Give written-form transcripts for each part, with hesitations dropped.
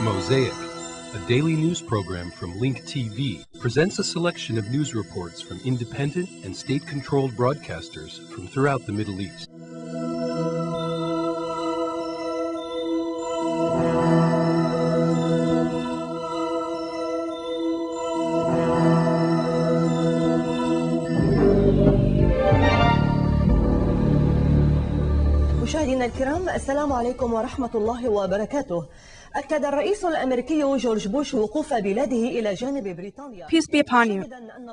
Mosaic, a daily news program from Link TV, presents a selection of news reports from independent and state-controlled broadcasters from throughout the Middle East. مشاهدينا الكرام، السلام عليكم ورحمة الله وبركاته. أكد الرئيس الأمريكي جورج بوش وقوف بلاده إلى جانب بريطانيا. Peace be upon you.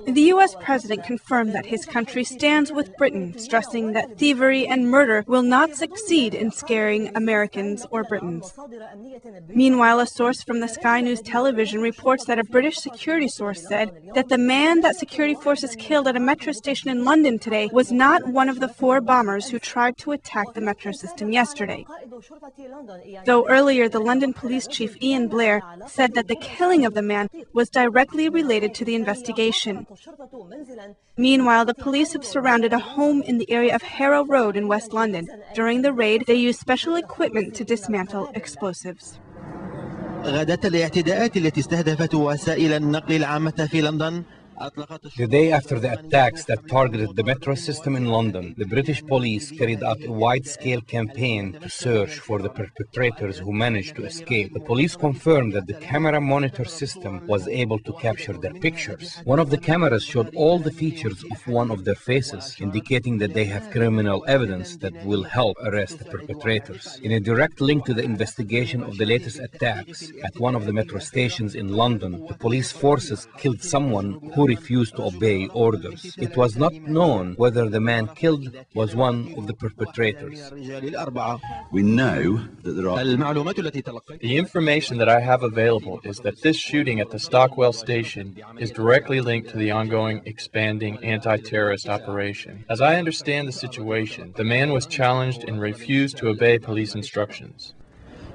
The U.S. President confirmed that his country stands with Britain, stressing that thievery and murder will not succeed in scaring Americans or Britons. Meanwhile, a source from the Sky News television reports that a British security source said that the man that security forces killed at a metro station in London today was not one of the 4 bombers who tried to attack the metro system yesterday. Though earlier the London police chief Ian Blair said that the killing of the man was directly related to the investigation. Meanwhile, the police have surrounded a home in the area of Harrow Road in West London. During the raid, they used special equipment to dismantle explosives. غادت الاعتداءات التي استهدفت وسائل النقل العامة في لندن. The day after the attacks that targeted the metro system in London, the British police carried out a wide-scale campaign to search for the perpetrators who managed to escape. The police confirmed that the camera monitor system was able to capture their pictures. One of the cameras showed all the features of one of their faces, indicating that they have criminal evidence that will help arrest the perpetrators. In a direct link to the investigation of the latest attacks at one of the metro stations in London, the police forces killed someone who refused to obey orders. It was not known whether the man killed was one of the perpetrators. We know that there are... The information that I have available is that this shooting at the Stockwell station is directly linked to the ongoing expanding anti-terrorist operation. As I understand the situation, the man was challenged and refused to obey police instructions.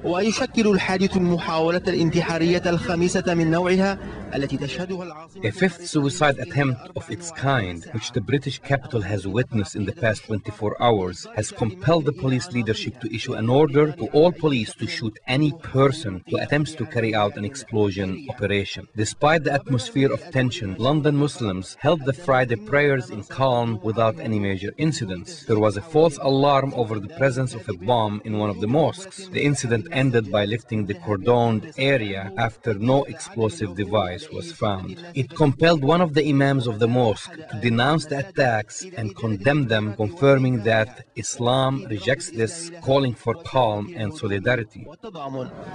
ويشكل الحادث المحاولة الانتحارية الخامسة من نوعها التي تشهدها العاصمة. A 5th suicide attempt of its kind, which the British capital has witnessed in the past 24 hours, has compelled the police leadership to issue an order to all police to shoot any person who attempts to carry out an explosion operation. Despite the atmosphere of tension, London Muslims held the Friday prayers in calm without any major incidents. There was a false alarm over the presence of a bomb in one of the mosques. The incident ended by lifting the cordoned area after no explosive device was found. It compelled one of the imams of the mosque to denounce the attacks and condemn them, confirming that Islam rejects this, calling for calm and solidarity.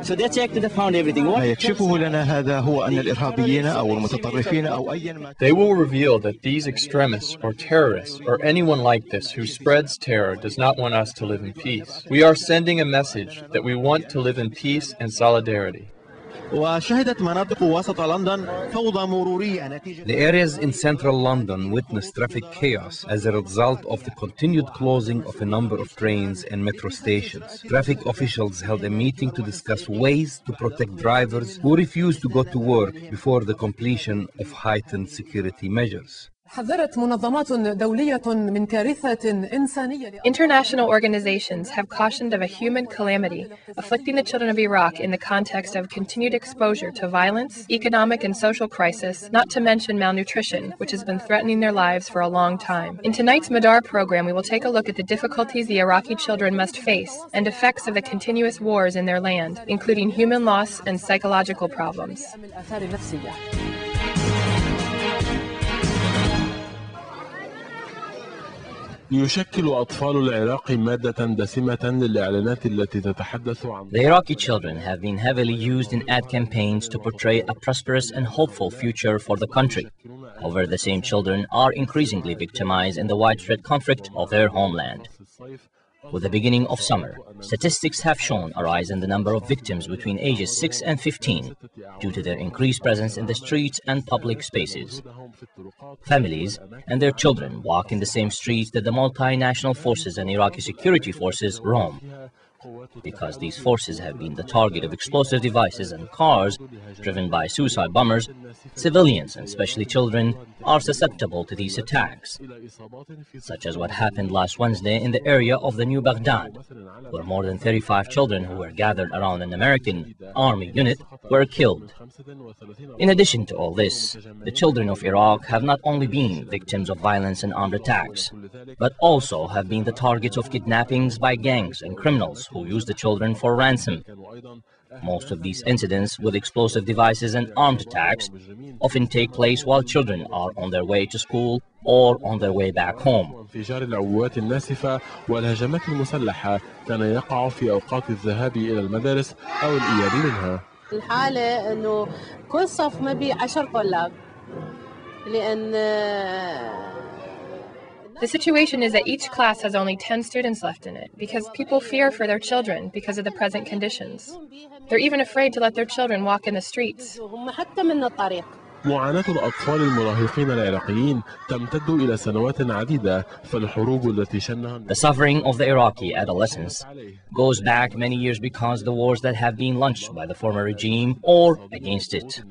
So they checked and found everything. ما يكشفه لنا هذا هو أن الإرهابيين أو المتطرفين أو أي ما. They will reveal that these extremists or terrorists or anyone like this who spreads terror does not want us to live in peace. We are sending a message that we want to live in peace and solidarity. وشهدت مناطق وسط لندن فوضى مرورية نتيجة. The areas in central London witnessed traffic chaos as a result of the continued closing of a number of trains and metro stations. Traffic officials held a meeting to discuss ways to protect drivers who refuse to go to work before the completion of heightened security measures. حذرت منظمات دولية من كارثة إنسانية. International organizations have cautioned of a human calamity afflicting the children of Iraq in the context of continued exposure to violence, economic and social crisis, not to mention malnutrition, which has been threatening their lives for a long time. In tonight's Madar program, we will take a look at the difficulties the Iraqi children must face and effects of the continuous wars in their land, including human loss and psychological problems. يشكل أطفال العراق مادة دسمة للإعلانات التي تتحدث عن. The Iraqi children have been heavily used in ad campaigns to portray a prosperous and hopeful future for the country. However, the same children are increasingly victimized in the widespread conflict of their homeland. With the beginning of summer, statistics have shown a rise in the number of victims between ages 6 and 15 due to their increased presence in the streets and public spaces. Families and their children walk in the same streets that the multinational forces and Iraqi security forces roam. Because these forces have been the target of explosive devices and cars driven by suicide bombers, civilians, and especially children, are susceptible to these attacks, such as what happened last Wednesday in the area of the New Baghdad, where more than 35 children who were gathered around an American army unit were killed. In addition to all this, the children of Iraq have not only been victims of violence and armed attacks, but also have been the targets of kidnappings by gangs and criminals who use the children for ransom. Most of these incidents with explosive devices and armed attacks often take place while children are on their way to school or on their way back home. انفجار العبوات الناسفة والهجمات المسلحة كان يقع في أوقات الذهاب إلى المدارس أو الإياب منها. الحالة إنه كل صف ما بي 10 طلاب لأن The situation is that each class has only 10 students left in it because people fear for their children because of the present conditions. They're even afraid to let their children walk in the streets. معاناة الأطفال المراهقين العراقيين تمتد إلى سنوات عديدة فالحروب التي شنها The suffering of the Iraqi adolescents goes back many years because the wars that have been launched by the former regime or against it,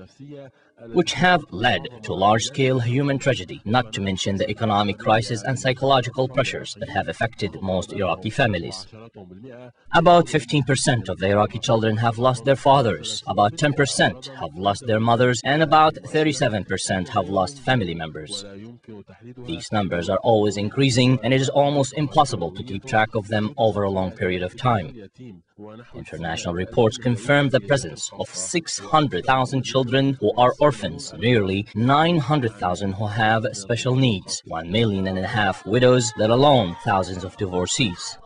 which have led to large-scale human tragedy, not to mention the economic crisis and psychological pressures that have affected most Iraqi families. About 15% of the Iraqi children have lost their fathers, about 10% have lost their mothers, and about 37% have lost family members. These numbers are always increasing, and it is almost impossible to keep track of them over a long period of time. International reports confirm the presence of 600,000 children who are orphans, nearly 900,000 who have special needs, 1.5 million widows, let alone thousands of divorcees.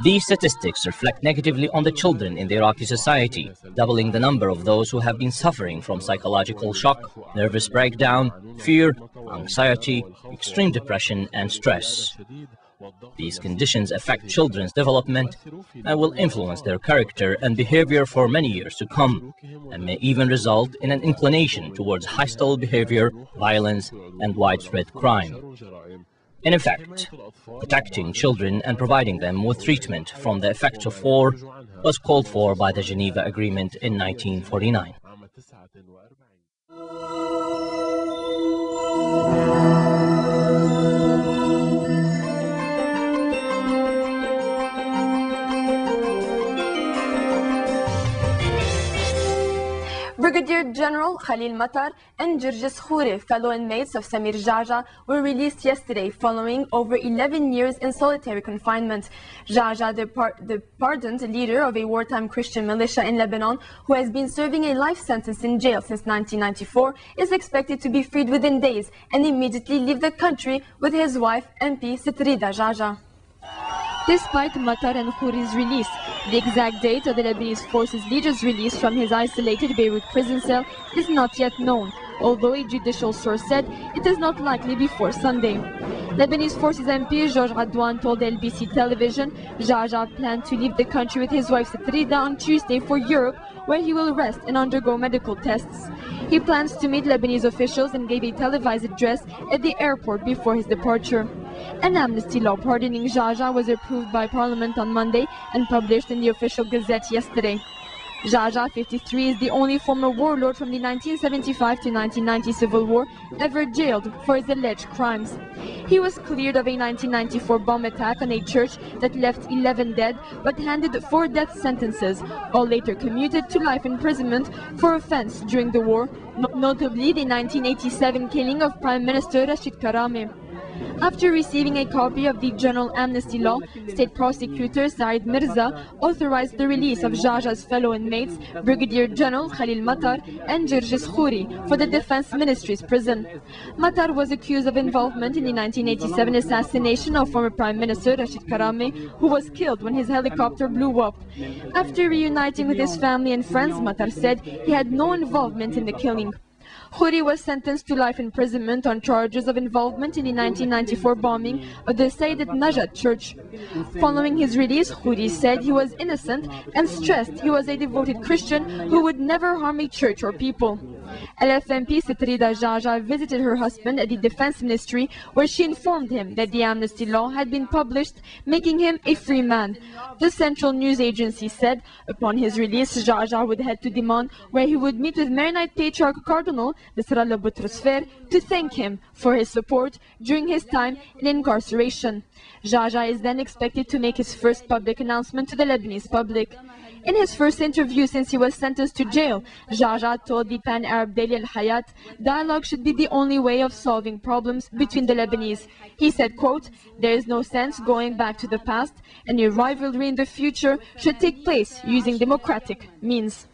These statistics reflect negatively on the children in the Iraqi society, doubling the number of those who have been suffering from psychological shock, nervous breakdown, fear, anxiety, extreme depression, and stress. These conditions affect children's development and will influence their character and behavior for many years to come, and may even result in an inclination towards hostile behavior, violence, and widespread crime. In effect, protecting children and providing them with treatment from the effects of war was called for by the Geneva Agreement in 1949. Brigadier General Khalil Matar and JaJa Khouri, fellow inmates of Samir JaJa, were released yesterday following over 11 years in solitary confinement. JaJa, the pardoned leader of a wartime Christian militia in Lebanon, who has been serving a life sentence in jail since 1994, is expected to be freed within days and immediately leave the country with his wife, MP Sitrida JaJa. Despite Matar and Khouri's release, the exact date of the Lebanese forces leader's release from his isolated Beirut prison cell is not yet known, although a judicial source said it is not likely before Sunday. Lebanese forces MP Georges Radouane told LBC television JaJa planned to leave the country with his wife Sitrida on Tuesday for Europe, where he will rest and undergo medical tests. He plans to meet Lebanese officials and gave a televised address at the airport before his departure. An amnesty law pardoning JaJa was approved by Parliament on Monday and published in the official gazette yesterday. JaJa, 53, is the only former warlord from the 1975 to 1990 civil war ever jailed for his alleged crimes. He was cleared of a 1994 bomb attack on a church that left 11 dead, but handed 4 death sentences, all later commuted to life imprisonment for offense during the war, notably the 1987 killing of Prime Minister Rashid Karame. After receiving a copy of the General Amnesty Law, State Prosecutor Saeed Mirza authorized the release of JaJa's fellow inmates, Brigadier General Khalil Matar and JaJa Khouri, for the Defense Ministry's prison. Matar was accused of involvement in the 1987 assassination of former Prime Minister Rashid Karame, who was killed when his helicopter blew up. After reuniting with his family and friends, Matar said he had no involvement in the killing. Khouri was sentenced to life imprisonment on charges of involvement in the 1994 bombing of the Sayyid Najat church. Following his release, Khouri said he was innocent and stressed he was a devoted Christian who would never harm a church or people. LFMP Sitrida JaJa visited her husband at the Defense Ministry, where she informed him that the amnesty law had been published, making him a free man. The Central News Agency said upon his release, JaJa would head to Damascus, where he would meet with Maronite Patriarch Cardinal Nasrallah Boutros-Fer to thank him for his support during his time in incarceration. JaJa is then expected to make his first public announcement to the Lebanese public. In his first interview since he was sentenced to jail, JaJa told the pan-Arab daily Al-Hayat, dialogue should be the only way of solving problems between the Lebanese. He said, quote, "There is no sense going back to the past, and a rivalry in the future should take place using democratic means."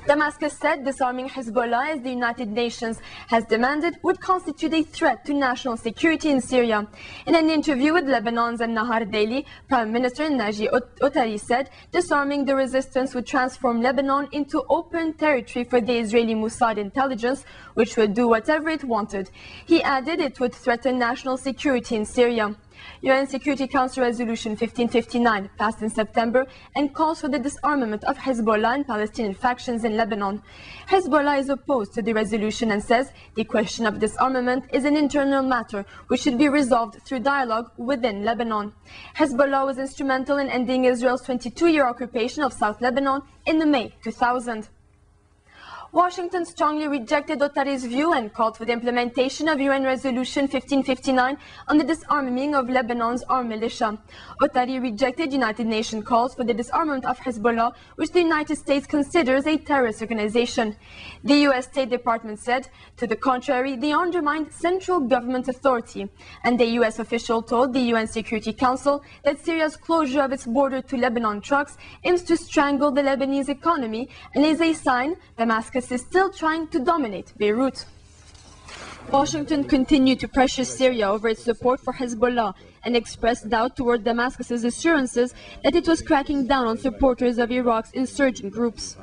Damascus said disarming Hezbollah, as the United Nations has demanded, would constitute a threat to national security in Syria. In an interview with Lebanon's Al-Nahar Daily, Prime Minister Naji Otari said disarming the resistance would transform Lebanon into open territory for the Israeli Mossad intelligence, which would do whatever it wanted. He added it would threaten national security in Syria. UN Security Council Resolution 1559 passed in September and calls for the disarmament of Hezbollah and Palestinian factions in Lebanon. Hezbollah is opposed to the resolution and says the question of disarmament is an internal matter which should be resolved through dialogue within Lebanon. Hezbollah was instrumental in ending Israel's 22-year occupation of South Lebanon in May 2000. Washington strongly rejected Otari's view and called for the implementation of UN Resolution 1559 on the disarming of Lebanon's armed militia. Otari rejected United Nations calls for the disarmament of Hezbollah, which the United States considers a terrorist organization. The U.S. State Department said, to the contrary, they undermined central government authority. And the U.S. official told the UN Security Council that Syria's closure of its border to Lebanon trucks aims to strangle the Lebanese economy and is a sign Damascus is still trying to dominate Beirut. Washington continued to pressure Syria over its support for Hezbollah and expressed doubt toward Damascus's assurances that it was cracking down on supporters of Iraq's insurgent groups.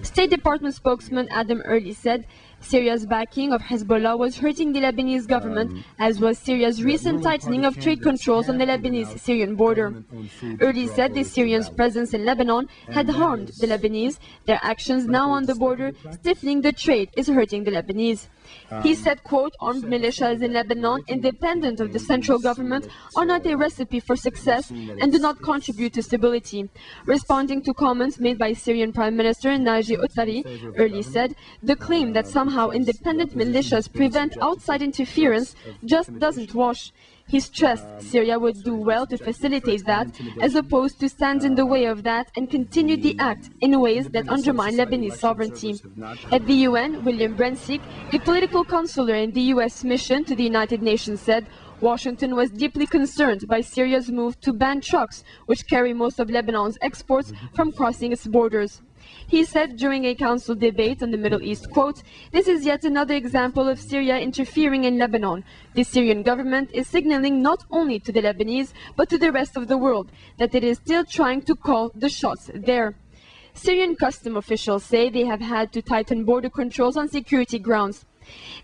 State Department spokesman Adam Early said Syria's backing of Hezbollah was hurting the Lebanese government, as was Syria's recent tightening of trade controls on the Lebanese-Syrian border. Early said the Syrians' presence in Lebanon had harmed the Lebanese. Their actions now on the border, stiffening the trade, is hurting the Lebanese. He said, quote, armed militias in Lebanon, independent of the central government, are not a recipe for success and do not contribute to stability. Responding to comments made by Syrian Prime Minister Naji Otari, Early said, the claim that somehow independent militias prevent outside interference just doesn't wash. He stressed Syria would do well to facilitate that, as opposed to stand in the way of that and continue the act in ways that undermine Lebanese sovereignty. At the UN, William Brensik, a political counselor in the US mission to the United Nations, said Washington was deeply concerned by Syria's move to ban trucks, which carry most of Lebanon's exports, from crossing its borders. He said during a council debate on the Middle East, quote, this is yet another example of Syria interfering in Lebanon. The Syrian government is signaling not only to the Lebanese, but to the rest of the world that it is still trying to call the shots there. Syrian custom officials say they have had to tighten border controls on security grounds.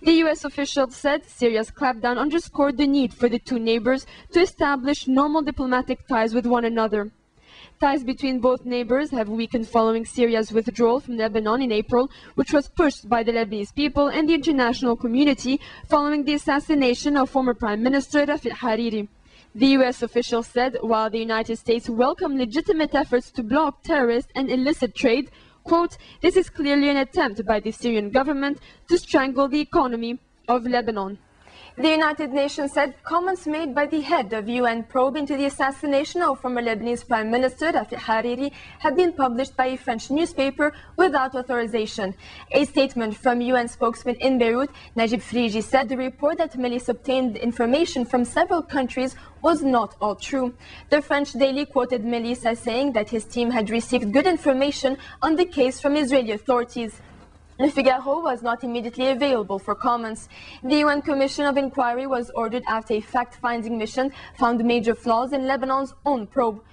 The U.S. official said Syria's clampdown underscored the need for the two neighbors to establish normal diplomatic ties with one another. Ties between both neighbors have weakened following Syria's withdrawal from Lebanon in April, which was pushed by the Lebanese people and the international community following the assassination of former Prime Minister Rafi Hariri. The U.S. official said while the United States welcomed legitimate efforts to block terrorist and illicit trade, quote, this is clearly an attempt by the Syrian government to strangle the economy of Lebanon. The United Nations said comments made by the head of UN probe into the assassination of former Lebanese Prime Minister Rafi Hariri had been published by a French newspaper without authorization. A statement from UN spokesman in Beirut, Najib Frigi, said the report that Melis obtained information from several countries was not all true. The French daily quoted Melis as saying that his team had received good information on the case from Israeli authorities. Le Figaro was not immediately available for comments. The UN Commission of Inquiry was ordered after a fact-finding mission found major flaws in Lebanon's own probe.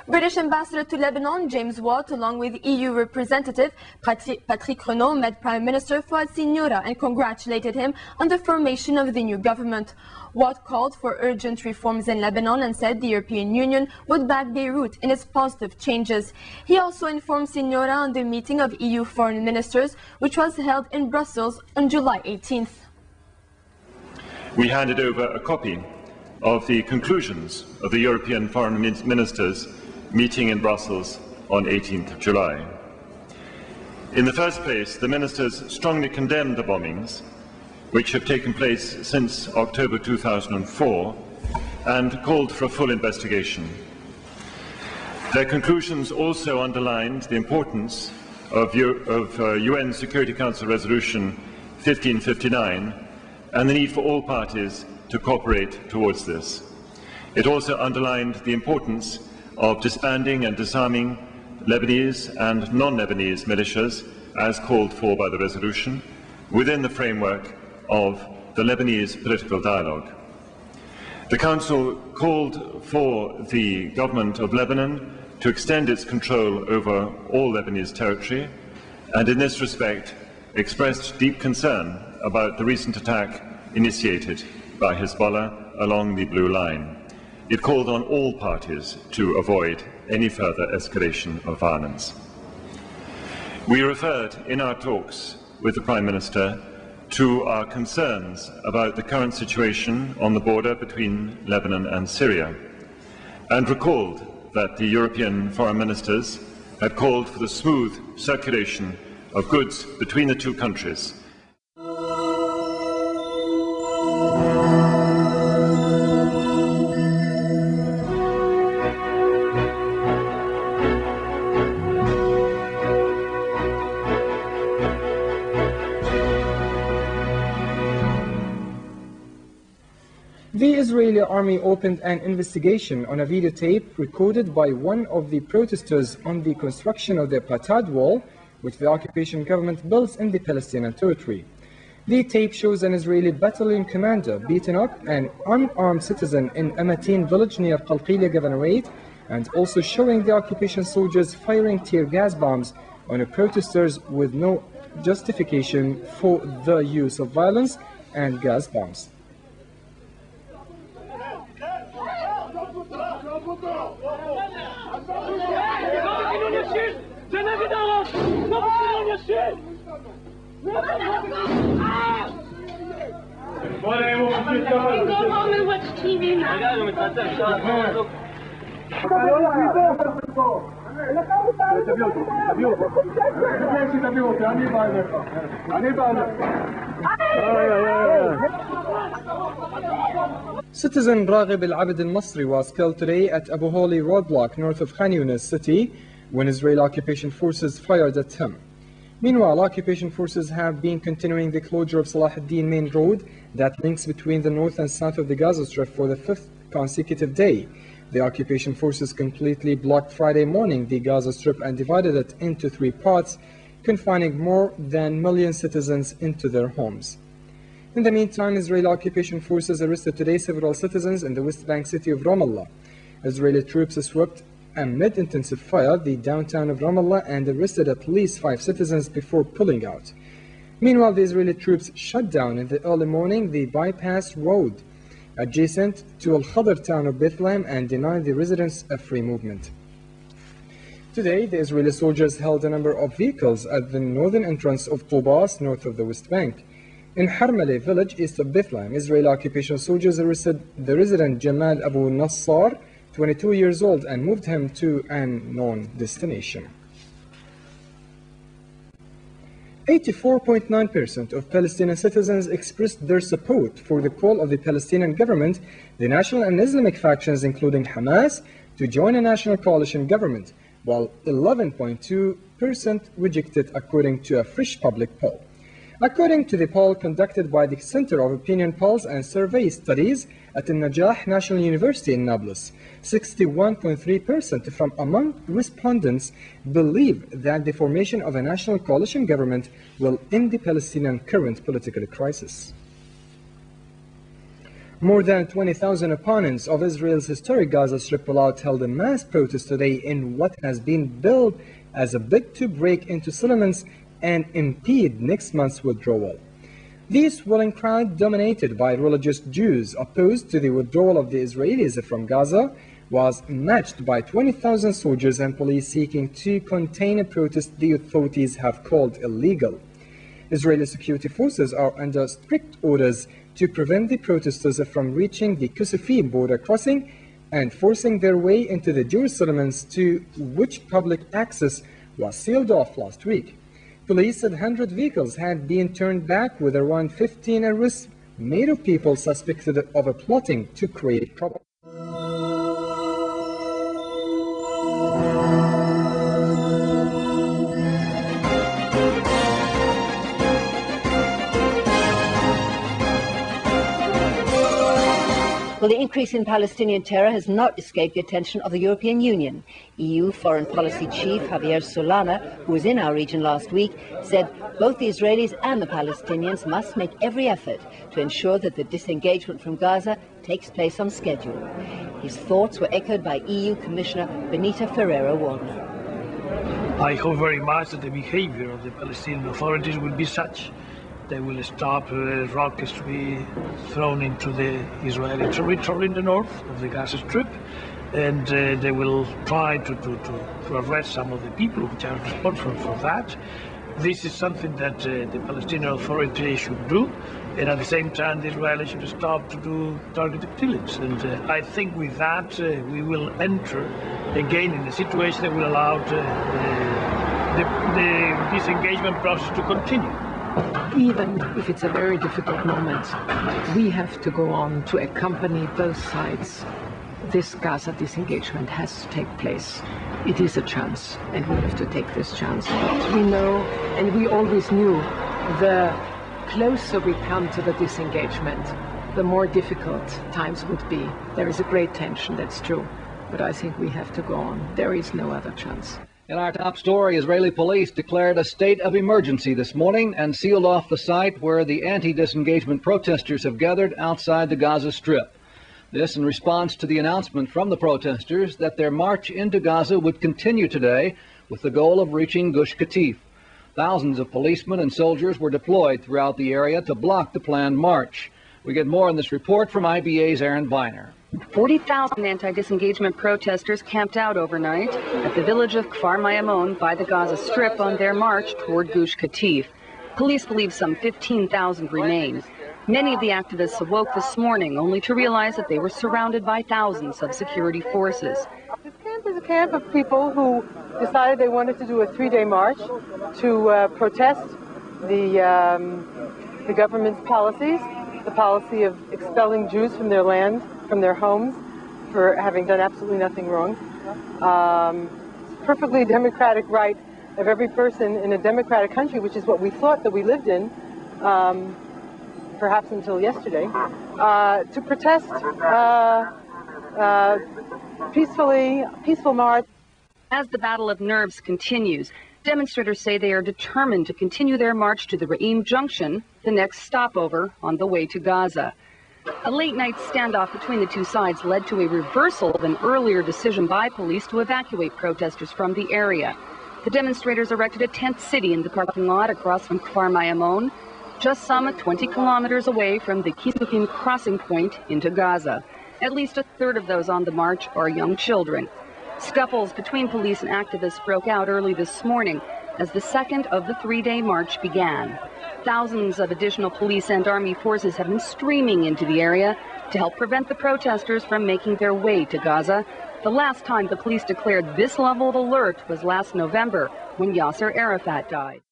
British Ambassador to Lebanon, James Watt, along with EU representative Patrick Renaud, met Prime Minister Fouad Siniora and congratulated him on the formation of the new government. Watt called for urgent reforms in Lebanon and said the European Union would back Beirut in its positive changes. He also informed Siniora on the meeting of EU foreign ministers, which was held in Brussels on July 18th. We handed over a copy of the conclusions of the European foreign ministers meeting in Brussels on 18th of July. In the first place, the ministers strongly condemned the bombings which have taken place since October 2004 and called for a full investigation. Their conclusions also underlined the importance of UN Security Council Resolution 1559 and the need for all parties to cooperate towards this. It also underlined the importance of disbanding and disarming Lebanese and non-Lebanese militias as called for by the resolution within the framework of the Lebanese political dialogue. The Council called for the government of Lebanon to extend its control over all Lebanese territory and in this respect expressed deep concern about the recent attack initiated by Hezbollah along the Blue Line. It called on all parties to avoid any further escalation of violence. We referred in our talks with the Prime Minister to our concerns about the current situation on the border between Lebanon and Syria, and recalled that the European foreign ministers had called for the smooth circulation of goods between the two countries. The Israeli army opened an investigation on a videotape recorded by one of the protesters on the construction of the Patad wall, which the occupation government built in the Palestinian territory. The tape shows an Israeli battalion commander beating up an unarmed citizen in Amatin village near Qalqilia Governorate, and also showing the occupation soldiers firing tear gas bombs on protesters with no justification for the use of violence and gas bombs. Citizen Raghib al-Abd al-Masri was killed today at Abu Holi roadblock north of Khan Yunis city when Israeli occupation forces fired at him. Meanwhile, occupation forces have been continuing the closure of Salah ad-Din main road that links between the north and south of the Gaza Strip for the 5th consecutive day. The occupation forces completely blocked Friday morning the Gaza Strip and divided it into 3 parts, confining more than 1 million citizens into their homes. In the meantime, Israeli occupation forces arrested today several citizens in the West Bank city of Ramallah. Israeli troops swept amid intensive fire the downtown of Ramallah and arrested at least 5 citizens before pulling out. Meanwhile, the Israeli troops shut down in the early morning the bypass road adjacent to Al-Khadr town of Bethlehem and denied the residents a free movement. Today, the Israeli soldiers held a number of vehicles at the northern entrance of Tubas, north of the West Bank. In Ramallah village, east of Bethlehem, Israeli occupation soldiers arrested the resident Jamal Abu Nassar, 22 years old, and moved him to an unknown destination. 84.9% of Palestinian citizens expressed their support for the call of the Palestinian government, the national and Islamic factions including Hamas, to join a national coalition government, while 11.2% rejected according to a fresh public poll. According to the poll conducted by the Center of Opinion Polls and Survey Studies at the Najah National University in Nablus, 61.3% from among respondents believe that the formation of a national coalition government will end the Palestinian current political crisis. More than 20,000 opponents of Israel's historic Gaza Strip pullout held a mass protest today in what has been billed as a bid to break into settlements and impede next month's withdrawal. This swelling crowd, dominated by religious Jews opposed to the withdrawal of the Israelis from Gaza, was matched by 20,000 soldiers and police seeking to contain a protest the authorities have called illegal. Israeli security forces are under strict orders to prevent the protesters from reaching the Kusufim border crossing and forcing their way into the Jewish settlements, to which public access was sealed off last week. Police said 100 vehicles had been turned back, with around 15 arrests made of people suspected of a plotting to create trouble. Well, the increase in Palestinian terror has not escaped the attention of the European Union. EU Foreign Policy Chief Javier Solana, who was in our region last week, said both the Israelis and the Palestinians must make every effort to ensure that the disengagement from Gaza takes place on schedule. His thoughts were echoed by EU Commissioner Benita Ferrero-Waldner. I hope very much that the behavior of the Palestinian authorities will be such they will stop rockets to be thrown into the Israeli territory in the north of the Gaza Strip, and they will try to arrest some of the people who are responsible for that. This is something that the Palestinian Authority should do, and at the same time the Israelis should stop to do targeted killings. And I think with that we will enter again in a situation that will allow the disengagement process to continue. Even if it's a very difficult moment, we have to go on to accompany both sides. This Gaza disengagement has to take place. It is a chance, and we have to take this chance. But we know, and we always knew, the closer we come to the disengagement, the more difficult times would be. There is a great tension, that's true, but I think we have to go on. There is no other chance. In our top story, Israeli police declared a state of emergency this morning and sealed off the site where the anti-disengagement protesters have gathered outside the Gaza Strip. This in response to the announcement from the protesters that their march into Gaza would continue today with the goal of reaching Gush Katif. Thousands of policemen and soldiers were deployed throughout the area to block the planned march. We get more in this report from IBA's Aaron Viner. 40,000 anti-disengagement protesters camped out overnight at the village of Kfar Mayamon by the Gaza Strip on their march toward Gush Katif. Police believe some 15,000 remain. Many of the activists awoke this morning only to realize that they were surrounded by thousands of security forces. This camp is a camp of people who decided they wanted to do a 3-day march to protest the government's policies, the policy of expelling Jews from their land, from their homes, for having done absolutely nothing wrong. Perfectly democratic right of every person in a democratic country, which is what we thought that we lived in, perhaps until yesterday, to protest peaceful march. As the battle of nerves continues, demonstrators say they are determined to continue their march to the Ra'im Junction, the next stopover on the way to Gaza. A late-night standoff between the two sides led to a reversal of an earlier decision by police to evacuate protesters from the area. The demonstrators erected a tent city in the parking lot across from Kfar Mayamon, just some 20 kilometers away from the Kisufim crossing point into Gaza. At least a third of those on the march are young children. Scuffles between police and activists broke out early this morning as the second of the 3-day march began. Thousands of additional police and army forces have been streaming into the area to help prevent the protesters from making their way to Gaza. The last time the police declared this level of alert was last November, when Yasser Arafat died.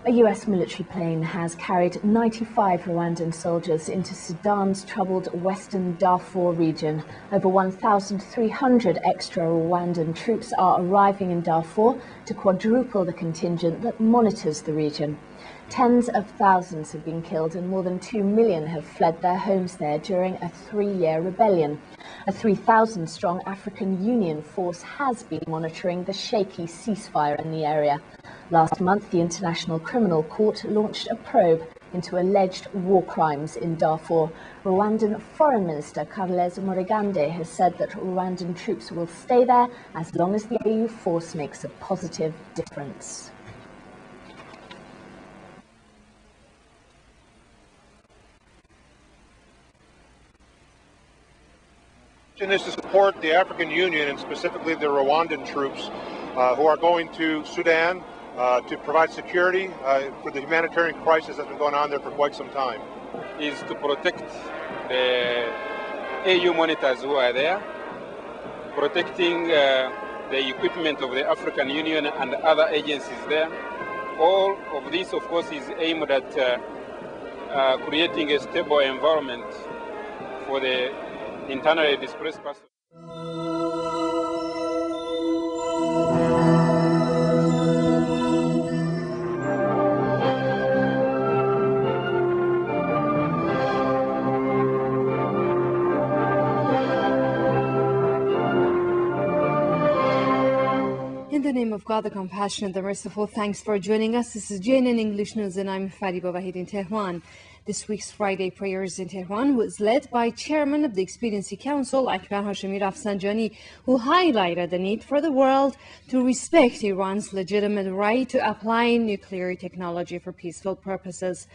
A US military plane has carried 95 Rwandan soldiers into Sudan's troubled western Darfur region. Over 1,300 extra Rwandan troops are arriving in Darfur to quadruple the contingent that monitors the region. Tens of thousands have been killed and more than 2 million have fled their homes there during a 3-year rebellion. A 3,000-strong African Union force has been monitoring the shaky ceasefire in the area. Last month, the International Criminal Court launched a probe into alleged war crimes in Darfur. Rwandan Foreign Minister Carles Morigande has said that Rwandan troops will stay there as long as the AU force makes a positive difference. Is to support the African Union and specifically the Rwandan troops who are going to Sudan to provide security for the humanitarian crisis that's been going on there for quite some time. Is to protect the AU monitors who are there, protecting the equipment of the African Union and other agencies there. All of this, of course, is aimed at creating a stable environment for the internally displaced persons. In the name of God, the compassionate, the merciful, thanks for joining us. This is JaJa English News and I'm Fariba Wahid in Tehran. This week's Friday prayers in Tehran was led by Chairman of the Expediency Council, Akbar Hashemi Rafsanjani, who highlighted the need for the world to respect Iran's legitimate right to apply nuclear technology for peaceful purposes.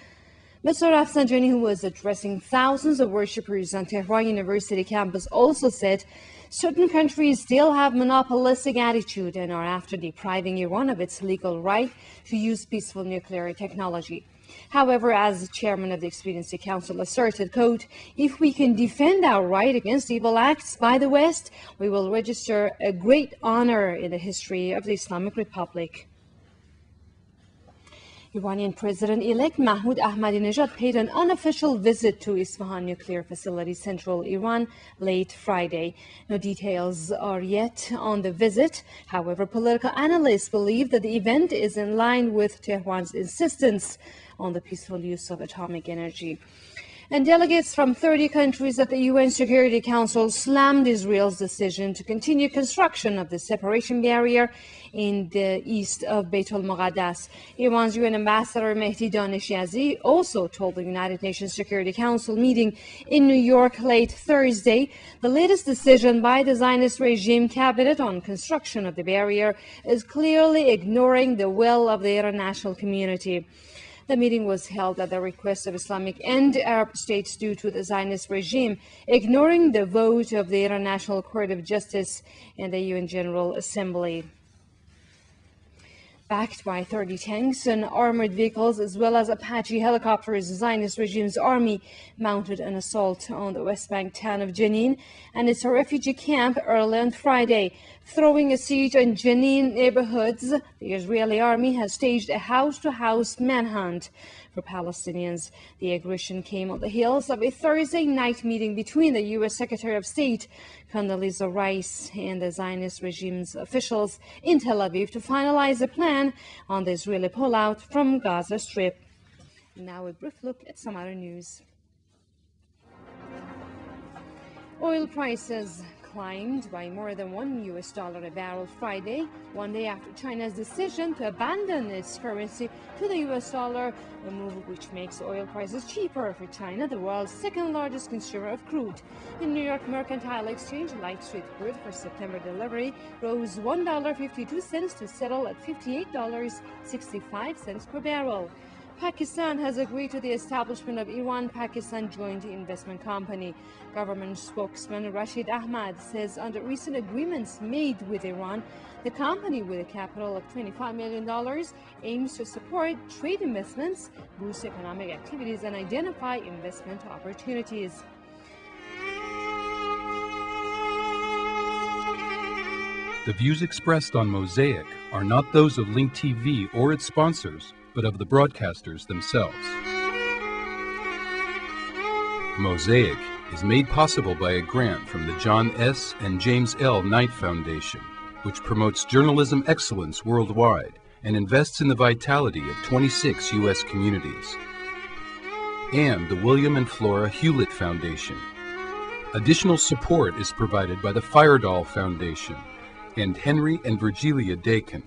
Mr. Rafsanjani, who was addressing thousands of worshippers on Tehran University campus, also said certain countries still have monopolistic attitude and are after depriving Iran of its legal right to use peaceful nuclear technology. However, as chairman of the Expediency Council asserted, quote, if we can defend our right against evil acts by the West, we will register a great honor in the history of the Islamic Republic. Iranian President-elect Mahmoud Ahmadinejad paid an unofficial visit to Isfahan nuclear facility, central Iran, late Friday. No details are yet on the visit. However, political analysts believe that the event is in line with Tehran's insistence on the peaceful use of atomic energy. And delegates from 30 countries at the UN Security Council slammed Israel's decision to continue construction of the separation barrier in the east of Beit al-Muqaddas. Iran's UN Ambassador Mehdi Daneshiazi also told the United Nations Security Council meeting in New York late Thursday the latest decision by the Zionist regime cabinet on construction of the barrier is clearly ignoring the will of the international community. The meeting was held at the request of Islamic and Arab states due to the Zionist regime ignoring the vote of the International Court of Justice and the UN General Assembly. Backed by 30 tanks and armored vehicles as well as Apache helicopters, the Zionist regime's army mounted an assault on the West Bank town of Jenin and its refugee camp early on Friday. Throwing a siege on Jenin neighborhoods, the Israeli army has staged a house-to-house manhunt for Palestinians. The aggression came on the heels of a Thursday night meeting between the U.S. Secretary of State Condoleezza Rice and the Zionist regime's officials in Tel Aviv to finalize a plan on the Israeli pullout from Gaza Strip. Now a brief look at some other news. Oil prices climbed by more than $1 a barrel Friday, one day after China's decision to abandon its currency to the US dollar, a move which makes oil prices cheaper for China, the world's second largest consumer of crude. In New York Mercantile Exchange, light sweet crude for September delivery rose $1.52 to settle at $58.65 per barrel. Pakistan has agreed to the establishment of Iran-Pakistan Joint Investment Company. Government spokesman Rashid Ahmad says under recent agreements made with Iran, the company, with a capital of $25 million, aims to support trade investments, boost economic activities, and identify investment opportunities. The views expressed on Mosaic are not those of Link TV or its sponsors, but of the broadcasters themselves. Mosaic is made possible by a grant from the John S. and James L. Knight Foundation, which promotes journalism excellence worldwide and invests in the vitality of 26 U.S. communities. And the William and Flora Hewlett Foundation. Additional support is provided by the Firedoll Foundation and Henry and Virgilia Dakin.